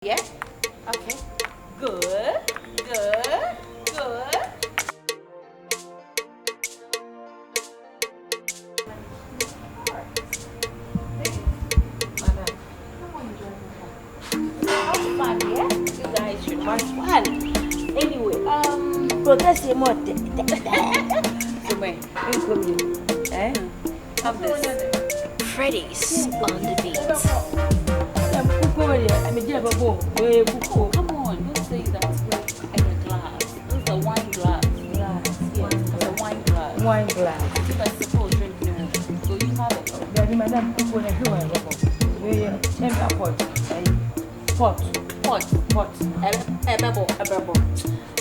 Yeah? Okay. Good. Good. Good. Fun, yeah? You guys should have fun. Anyway, protest your more. so wait, have this. Freddy's on the beat. Oh, come on, don't say that with a glass. This is a wine glass. Yes, it's a wine glass. Wine glass. You guys supposed to drink no. So you have it. Daddy, madam, pot. A bubble.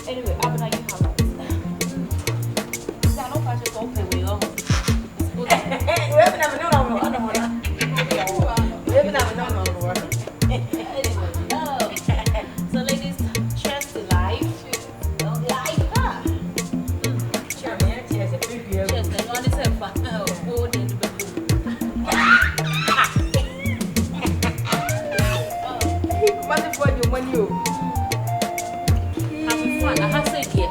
Anyway, Abena, you have it. I don't catch it open with you. So ladies, cheers to life. Life, huh? Cheers, you want to say food and having fun. I have said yeah,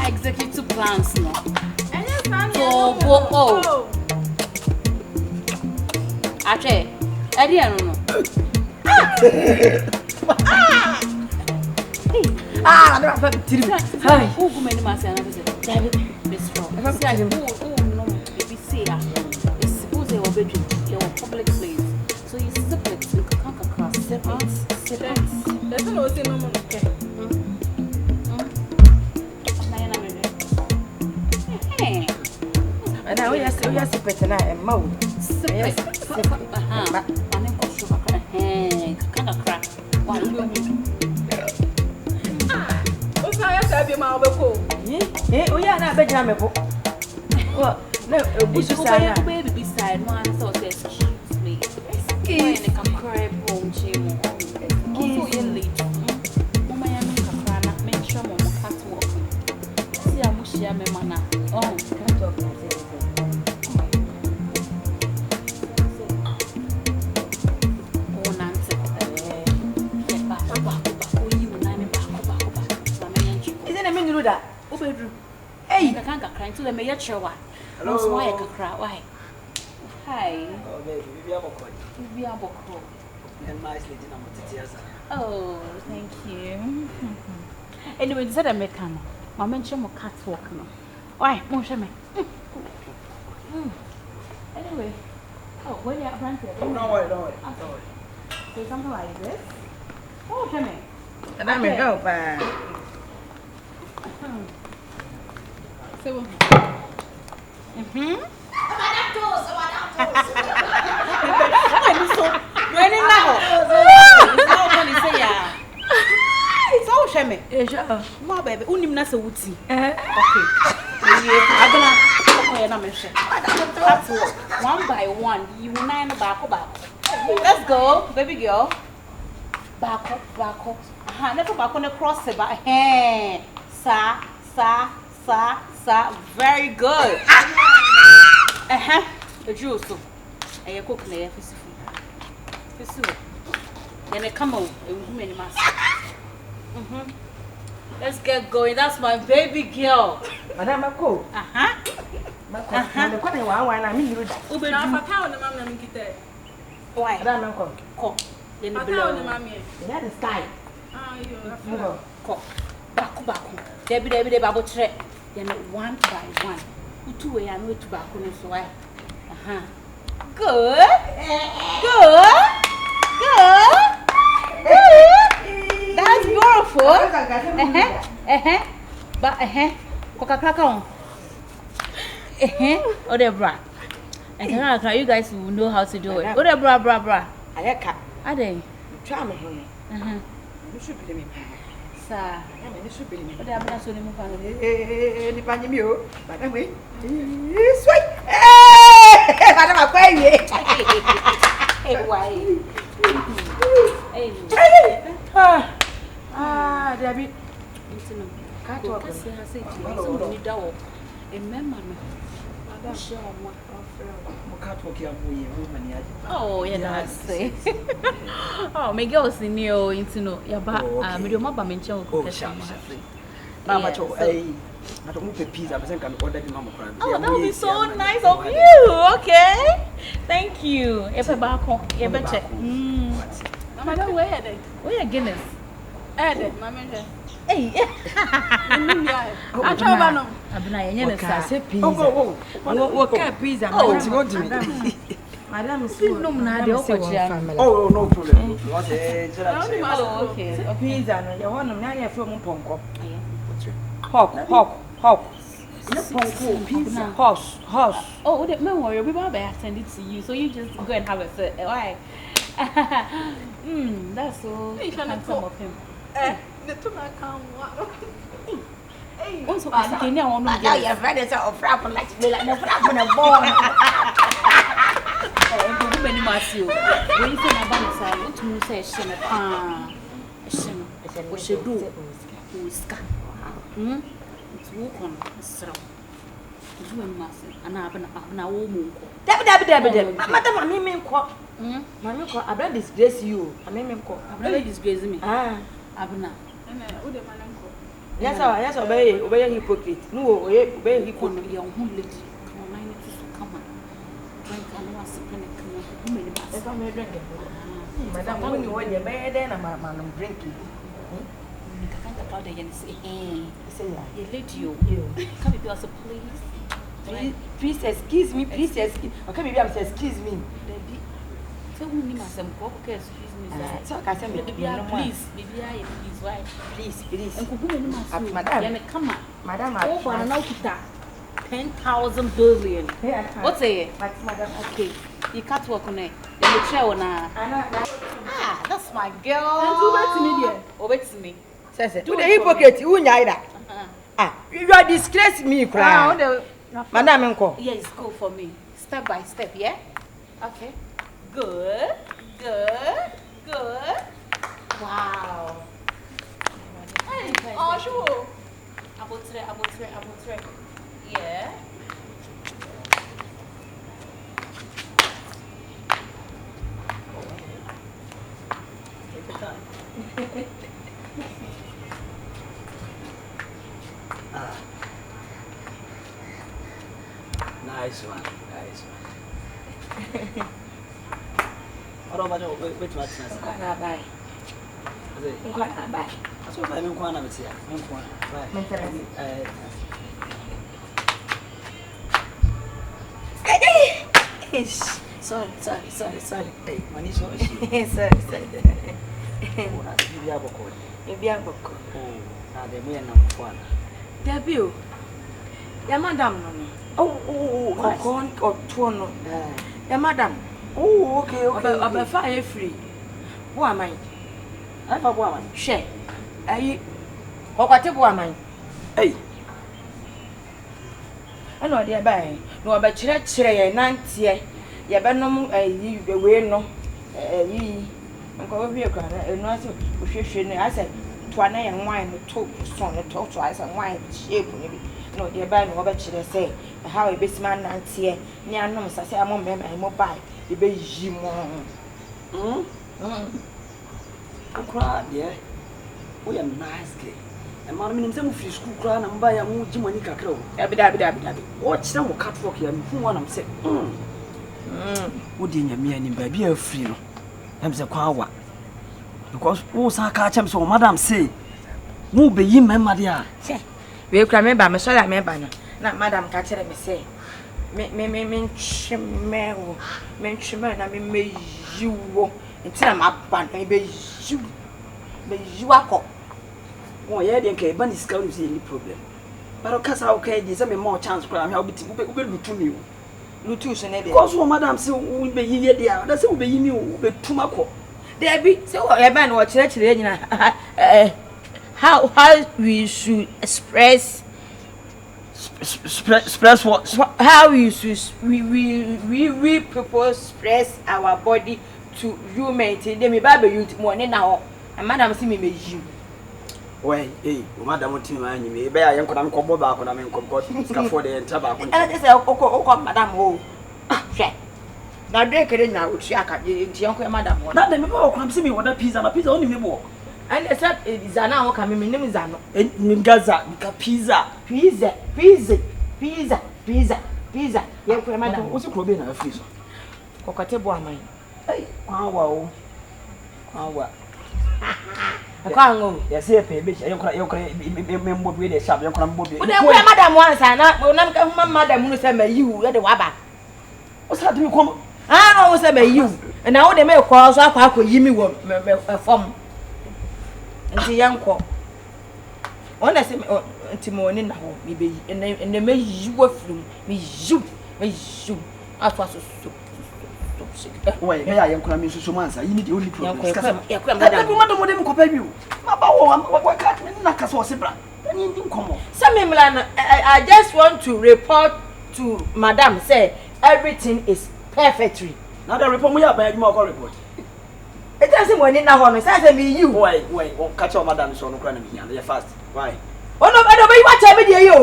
executive plans no. Oh. Actually, I didn't know. I don't have to. Hi. Who go many months and I said, David, Miss Rob. I said, oh, no, baby, say that. It's supposed they were bedroom, they were public place. So you sip it, you can't cross. Sip it. There's no say no more. Okay. And now we are sip it tonight and mouth. Sip it. And then go sugar. Can't crack. One will be. Oh, yeah, not bed jam. What? No, baby beside one, so excuse me. Excuse me. Can cry, home, chimo. Also, you're late. Mama, I make a cry, not mention Mama catwalk. See, I'm share my mana. Oh, can't talk. Hey, I can't cry to the mayor shower. Hello, why I can cry? Why? Hi. Oh, baby, we are both. We are both. And my lady number 30. Oh, thank you. Anyway, is that a mechanic? My mention more catwalk. Why? Won't me? Anyway, oh, when you're granted, Don't worry. So something like this. Oh, come here. And I'm going to go, So, my baby, unim na se wuti. Okay. Abena, okay, na me hwe. One by one, you nine back. Let's go, baby girl. Back. Never back on the cross it, but sa. Very good. The juice. I cook there. Then I come out. Let's get going. That's my baby girl. Madam, I'm cool. Why? Baku. Debbie, babu tre. Then one by one. Two way and way to back on so why? Good. That's beautiful. But Coca-Cola. Odebra. And you guys will know how to do it. Odebra. I cut. Are they? Try me. You should be me. Sir, I should be me. but I'm not so many family. Any panny mule, but I'm waiting. Sweet. Madam, I'm going. Hey, why? Debbie. Catwalk. Remember me. Oh, yeah, that's it. Oh, my girls in you into know. Yeah, but medium mama mention. Oh, that would be so nice of you. Okay, thank you. If a back home, you better. Mama, where are they? Where are Guinness? Hey, I'm trying to Abena, you know, say pizza. What kind of pizza? Madam, no, problem. Okay. Pizza, you want to marry from Ponko. Hawk. Horse. Oh, don't worry, we will send it to you, so you just go and have a sit. Why? That's so handsome of him. Also, I can't now. Now your friends are frap like me like no frap on a bone. Many Matthew. When you say about to say, we should do. It's walk on straw. You and Master, and Abena will move. Madam, I mean, Mammy, I better disgrace you. I mean, I better disgrace me. Abena. Yes, obey hypocrite. No, obey hypocrite. Young lady. Come on. Drink and was if I may drink it. Madam, when you want your bed, then I'm drinking. You can't about the and say, you let you. Come with us, please. Please excuse me, Okay, maybe I'm excuse me. Tell me, Madam, excuse me. So I can say, please, why? Please. And Madam, come on. Madam, over and out of that. 10,000 billion. What's it? Madam, okay. You can't work on it. Let me try on that's my girl. And wait to me. Says it. To the hypocrite, you neither. You are disgracing me, cry. Madam, yes, go for me. Step by step, yeah? Okay. Good. Wow. Oh, sure. About three. Yeah. Nice one. What about you? Wait, bye. So I mean, Kwana, sorry. Hey, money so sorry. Oh, now the way I'm Kwana. Debut. Ya madam no. Oh, con or tuono. Ya madam. Oh, okay. Aba fire free. Who am I? I for woman. Share. Ayi. Okwate bo am I? Hey. Ano de bai. No aba kire ye nantie. Ye be nom ayi we no. Ayi. Nko we kwa na enu ase ohwehwe ne ase tuana ye nwan no to son no to ase nwan shape ne bi. No de bai no aba kire say how e besima nantie ni anom sase amom me mo bai e be yi mo. Okra de we am nice girl. E ma no say mo free school kra na mba ya mo gi money kakra o. Abi. O kire mo catwalk ya hu wa na me say wo de nyame ani ba bi a free no. Em say kwa wa. Because wo sa ka chem so madam say mo be yi memma de a. We kra me ba me so la me ba no. Na madam ka kire me say me nchime na me yiwo ntina ma ba na be yiwo akọ. Wo ye de nke ba ni sika no say any problem. But o kasa o kai dey say me more chance kra me how be lutu mi o. Lutu so na dey. Because wo madam say wo be yi dey a. That say wo be yi mi o, wo be tuma kọ. There be say wo e ba na wo kire nyina. How we should express what? How we people express our body to human. They me baby you money now. And madam see me you. Why, madam team and me, bear young come back on a scaffold and tobacco. And I say, oh, madam, oh, check. Now, drink it now, which I can't, young madam. Not the people come see me what a piece and a piece only me walk. And except it is now coming, my name is Anno. In Gaza, pizza, young madam, what's a club in a freezer? Cockatable, mine. Hey, wow. I can't go. Yes, here, baby. You can with a shop, you can move. But then, madam once, and not madam who said, you, the wabba. What's that you come? I always said, you, and now they may call us up, I could give me a form. And the young call. When I say, Timon in the home, maybe, and they may you work through me, you. I was so. Wait, I am coming to some answer. You need only to madam, you. Why can't not as was a brand? I just want to report to Madam, say everything is perfectly. Now the report we are by more report. It doesn't want in a honor, says me you. Wait, catch your madam so no cranny and they're fast. Why? Oh, no, I don't know what I mean, you.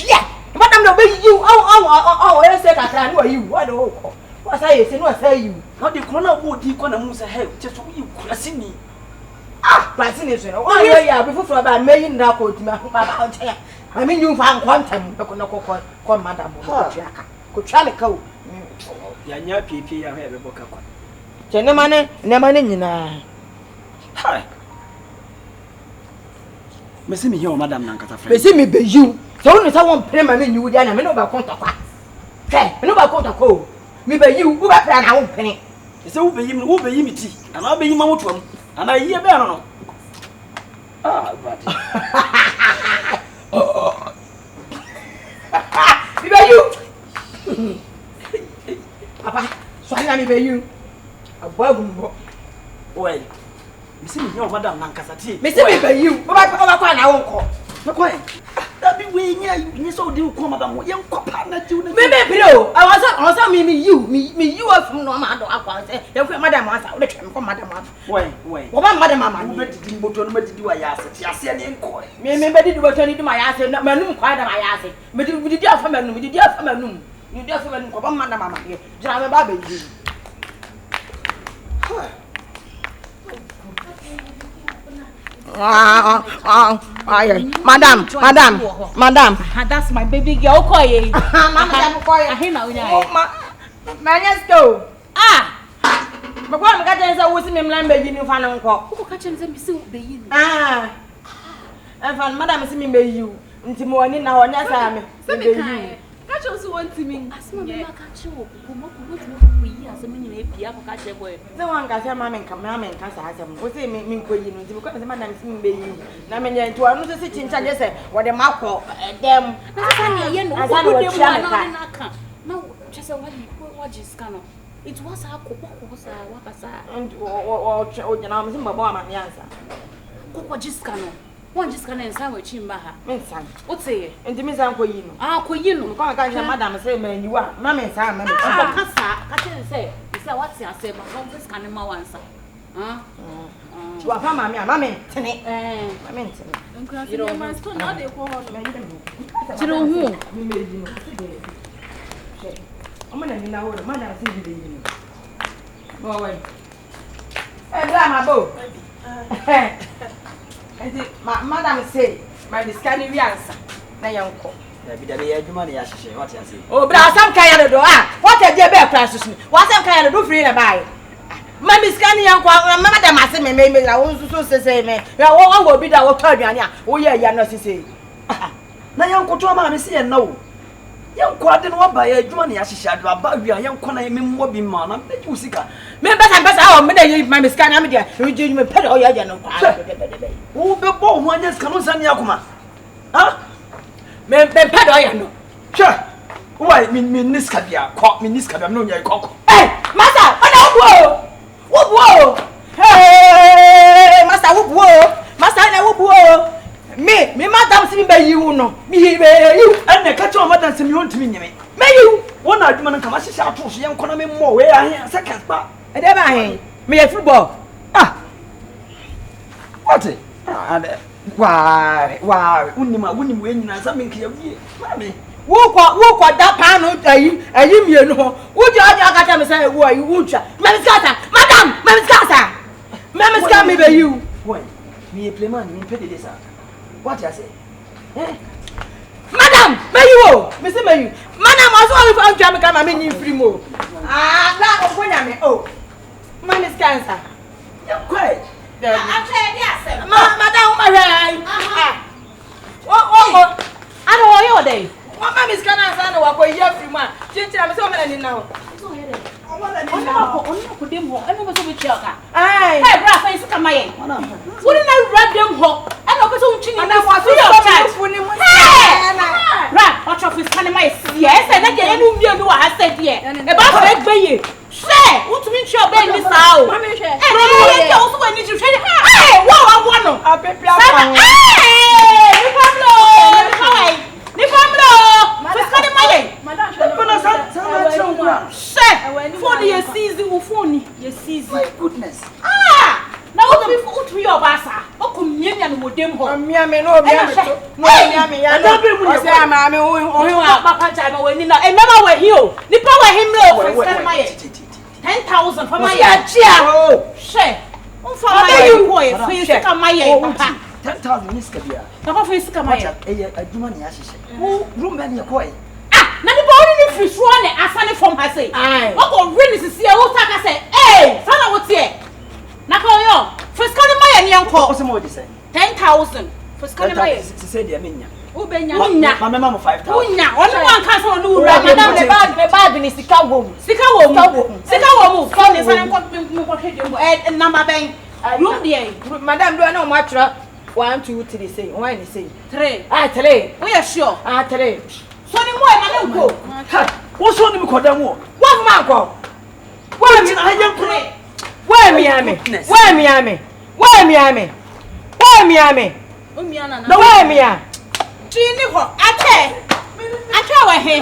Yeah, Madam, no, you. Oh, I said I can't know you. What do what I say? No, say you. Not the corner would you corner moves ahead, just for you, Crasini. Ah, fascination. Oh, yeah, before about making that coat, I mean, you found quantum, call Madam. Could try to go. Yanya PP, I have a book of one. Gentlemen, never in. Hi. Miss me here, Madam Nankata. They see me be you. So only someone pay my menu, then I know about contact. Hey, I know about contact. Me be you, who are plan our penny. It's over him, who be him, and I'll be him out one, and I hear better. Ah, but me be you. Papa, so I be you. A boy, well, you see me here, Madam Nankasati. Mister be you, but I won't call. No, quiet. That be way near you, so do come, Madam, young partner, you. Me, I was you are from no matter. I say, you Madam, I let him come, Madam. Wait. What Madam, Mamma, but did you? I asked, I said, inquiry. Me, did you turn into my ass and not my room, quite my ass. But you did your family, you did your family. You just went for Madam, Mamma, you drive a baby. Madam. That's my baby girl. Koye. Madam, I hear now. Let's go. But what I'm getting is I was in him land baby new fan uncle. Who catch him and see the yin? And found Madam see me by you. Into morning now, and yes, Catch us want to me. As my catch you. We are some many catch a boy. No one can say, Mamma, come, Mamma, and Casa. What's it mean for you? Because the Madam see me by you. Now, I mean, to another sitting, I say, what a mouth for them. No, just a what is canon. It was our and or just canon. One just can sandwich in Baha. What's it? And the Miss Uncle, you know. Kohwiegu. Madam say, man, you are Mamma and Sam. I can't say, it's a what's I say, but don't just can in my answer. You are Mamma, Mamma, Tenny, you don't mind still not a call. You know who? I'm going to know what Madam sees you. Go away. Hey, my bow. Madam say, my discarding answer. Now, young call. Oh, but some kind of door. What a dear bear classes me. What some kind of do free to buy? Mammy scanning young quack, Madam, I say, maybe I won't say, man. I will be that will turn you. Oh, yeah, you're not to say. Now, young Cotroma, see, and no. Young quad didn't want by a money as she shall about you. Young Connor, more be man. I'm the Usica. Members and best hour, maybe my scan, dear. You do me pet or you who be born one just come on San Yakuma? Huh? Men pet or you know. Sure. Why, Niskabia, caught me Niskabia, no, you're cock. Hey, Master, whoa! Hey, Master, whoa! Master, whoa! Me, Madam, see by you, no. Me, you, and the catch on Madam Simeon to me. May you? One argument come as a shout, young Conor more where I am second spot. And then I me a football. What it? Why, unima when you something clear. Mammy, walk that pan, a you know. Would you have got me say, who are you? Would you? Madam, Mamma's coming by you. Why? Me play man, you pay this. What I say? Madam, may you, Mr. Mayu. Madam, I saw you found Jamaica, I mean, you free more. Now, when I mean, oh, man is cancer. You're quiet. Madam, my right. Oh, I don't want your day. What man is cancer? I know what you're free man. Change I'm so many now. Hey, brother, face come my end. Wouldn't I read them hot? And I was on chin and I was right, watch off his panama. Yes, and I get any new I said, yeah, about that bay. Say, what means your baby is out? And I also need to trade. Hey, wow, I want to. I'll be my goodness. Now what before to your basa? O communion with them home. Me no papa time when no and never were here. The power him low for my 10,000 for my chair. Oh, share. For my boy, for you to my 10,000 is kabia. Papa for you to my a woman yashish. Who room and your coy? Now the body if you swan asane from her say. What go really to see who take say, "Hey, fella what's here?" Nakoyo, first come my and uncle. What's more say? 10,000. First come my. To say the minya. Ubenya. My mama 5,000. Unya, only one cancel no madam the bag in sika wo. Sika wo. Phone is an and number bank. Room there. Madam do no matra. 1 2 3 say. Why ni say? 3. 3. We are sure. 3. So ni mo e ma go. What's on him koda mo? What man go? What in I am pray? Where me ame? No where me a? Chini ho. Ache we he.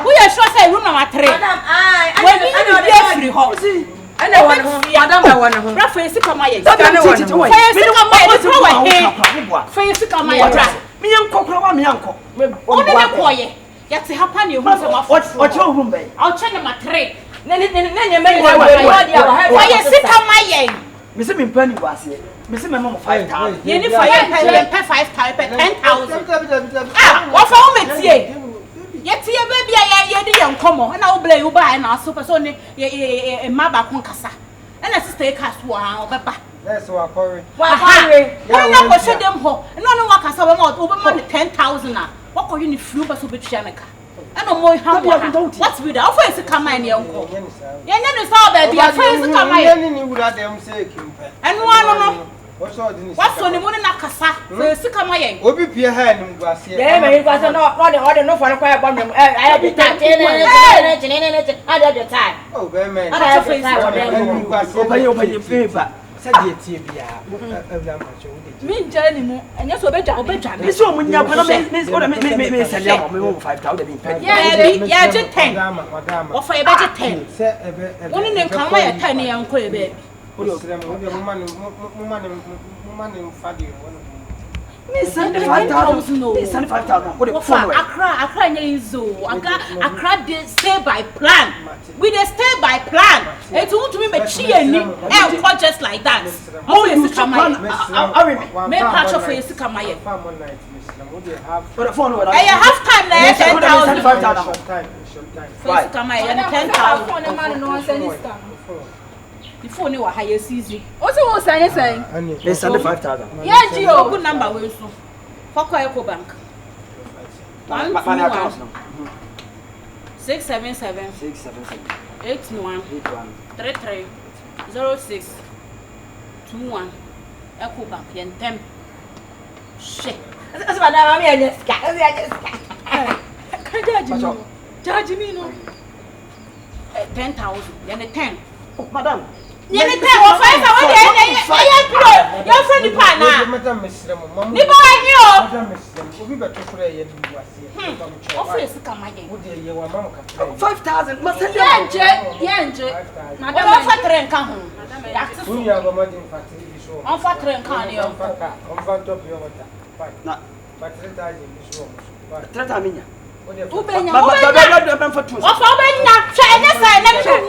We are sure say room number 3. Madam, I know the free ho. Madam, I want to. Rafa is come my. Face come my. Me uncle, me uncle. Only the boy. Yet happen you what's your room bay? I'll check number 3. Why you sit on my Miss me penny was here. Miss my mom 5,000. You need for your pay 5,000, 10,000. What for me? Yet your baby, I didn't come on, and I'll blame you by and our super son, a maba concassa. And let's stay cast one, Papa. That's what I'm calling. Why, I never shut them home, and no one can sell them over money 10,000. What could you need few but to be Chanica? I don't know how what's with our face to come in your uncle. You never saw that your face to come in. And one, what's on the moon in a cassa? First to come in. Obi Pierre had him glass here. There was no for a quiet one. I had the time. I had the time. Oh, very man. I have to open your paper. Me journey mo enya so obeja me so munya pana me sell ya mo 5,000 penny. Yeah, just 10. What for a budget 10? One in come my 10 yan ko ebe. Me 75,000. Me 75,000. What the phone? Accra nyezo. Accra dey stay by plan. We dey stay by plan. It won't me chi ani e ko just like that. Oh, you come on. Me patch of face come here. For the phone, I have time there 10,000. 75,000. Right. Come here 10,000. The phone was higher season. Also was saying They send 5,000. yeah Gio Good number we so. For Kohwiegu bank. 677 81 33 06 21 Echo bank yentem. Shit. That's what I'm here. Judge me no. 10,000. Then 10. Oh, madam. Yemi tell what five what dey your friend the pan na. Ni ba hi o. Obi beto fura ye du ase. Office come again. Wo dey ye wa mam ka. 5,000 masali. Ye madam fa tren kan ho. Uni agoma din fatiri bi so. On fa tren kan ni o. On fa top yo wata. Na battery charge bi so. trata minya. Ubenya Baba do ben for two. Ofa ubenya hwe enya sai na hwe